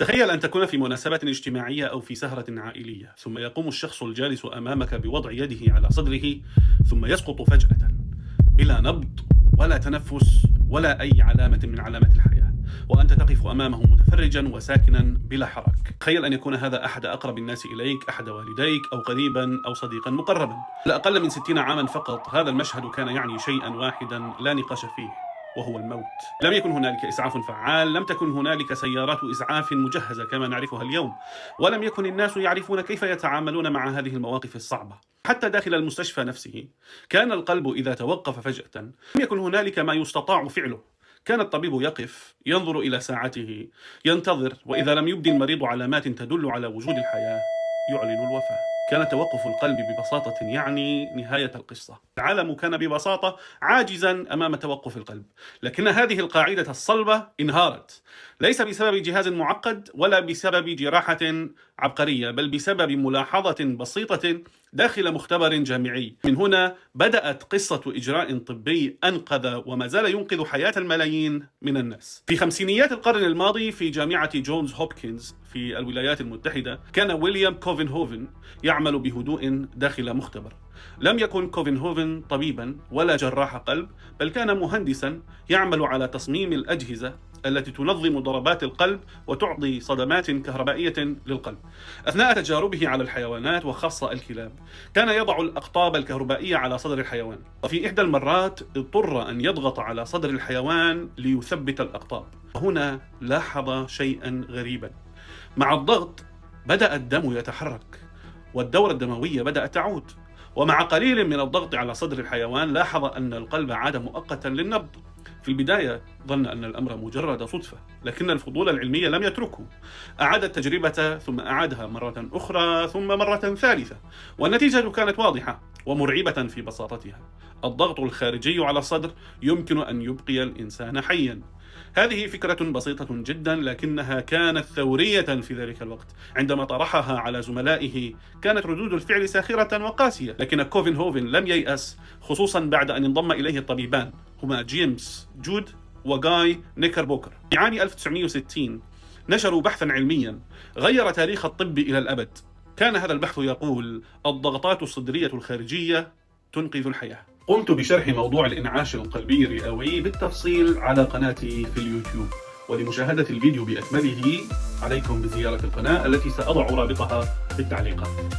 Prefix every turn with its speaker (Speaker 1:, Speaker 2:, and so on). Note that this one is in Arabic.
Speaker 1: تخيل أن تكون في مناسبة اجتماعية أو في سهرة عائلية، ثم يقوم الشخص الجالس أمامك بوضع يده على صدره، ثم يسقط فجأة بلا نبض ولا تنفس ولا أي علامة من علامات الحياة، وأنت تقف أمامه متفرجا وساكنا بلا حرك. تخيل أن يكون هذا أحد أقرب الناس إليك، أحد والديك أو قريبا أو صديقا مقربا. لا أقل من 60 عاما فقط، هذا المشهد كان يعني شيئا واحدا لا نقاش فيه، وهو الموت. لم يكن هنالك إسعاف فعال، لم تكن هنالك سيارات إسعاف مجهزة كما نعرفها اليوم، ولم يكن الناس يعرفون كيف يتعاملون مع هذه المواقف الصعبة. حتى داخل المستشفى نفسه كان القلب إذا توقف فجأة لم يكن هنالك ما يستطاع فعله. كان الطبيب يقف ينظر إلى ساعته ينتظر، وإذا لم يبدي المريض علامات تدل على وجود الحياة يعلن الوفاة. كان توقف القلب ببساطة يعني نهاية القصة. العالم كان ببساطة عاجزا أمام توقف القلب، لكن هذه القاعدة الصلبة انهارت، ليس بسبب جهاز معقد ولا بسبب جراحة عبقرية، بل بسبب ملاحظة بسيطة داخل مختبر جامعي. من هنا بدأت قصة إجراء طبي أنقذ وما زال ينقذ حياة الملايين من الناس. في خمسينيات القرن الماضي في جامعة جونز هوبكنز في الولايات المتحدة، كان ويليام كوفنهوفن يعمل بهدوء داخل مختبر. لم يكن كوفنهوفن طبيبا ولا جراح قلب، بل كان مهندسا يعمل على تصميم الأجهزة التي تنظم ضربات القلب وتعطي صدمات كهربائية للقلب. أثناء تجاربه على الحيوانات وخاصة الكلاب، كان يضع الأقطاب الكهربائية على صدر الحيوان، وفي إحدى المرات اضطر أن يضغط على صدر الحيوان ليثبت الأقطاب. هنا لاحظ شيئا غريبا: مع الضغط بدأ الدم يتحرك والدورة الدموية بدأت تعود، ومع قليل من الضغط على صدر الحيوان لاحظ أن القلب عاد مؤقتا للنبض. في البداية ظن أن الأمر مجرد صدفة، لكن الفضول العلمي لم يتركه. أعاد التجربة ثم أعادها مرة أخرى ثم مرة ثالثة، والنتيجة كانت واضحة ومرعبة في بساطتها: الضغط الخارجي على الصدر يمكن أن يبقي الإنسان حيا. هذه فكرة بسيطة جدا، لكنها كانت ثورية في ذلك الوقت. عندما طرحها على زملائه كانت ردود الفعل ساخرة وقاسية، لكن كوفنهوفن لم ييأس، خصوصا بعد أن انضم إليه الطبيبان هما جيمس جود وغاي نيكربوكر. في عام 1960 نشروا بحثا علميا غير تاريخ الطب إلى الأبد. كان هذا البحث يقول: الضغطات الصدرية الخارجية تنقذ الحياة. قمت بشرح موضوع الإنعاش القلبي الرئوي بالتفصيل على قناتي في اليوتيوب، ولمشاهدة الفيديو بأكمله عليكم بزيارة القناة التي سأضع رابطها في التعليقات.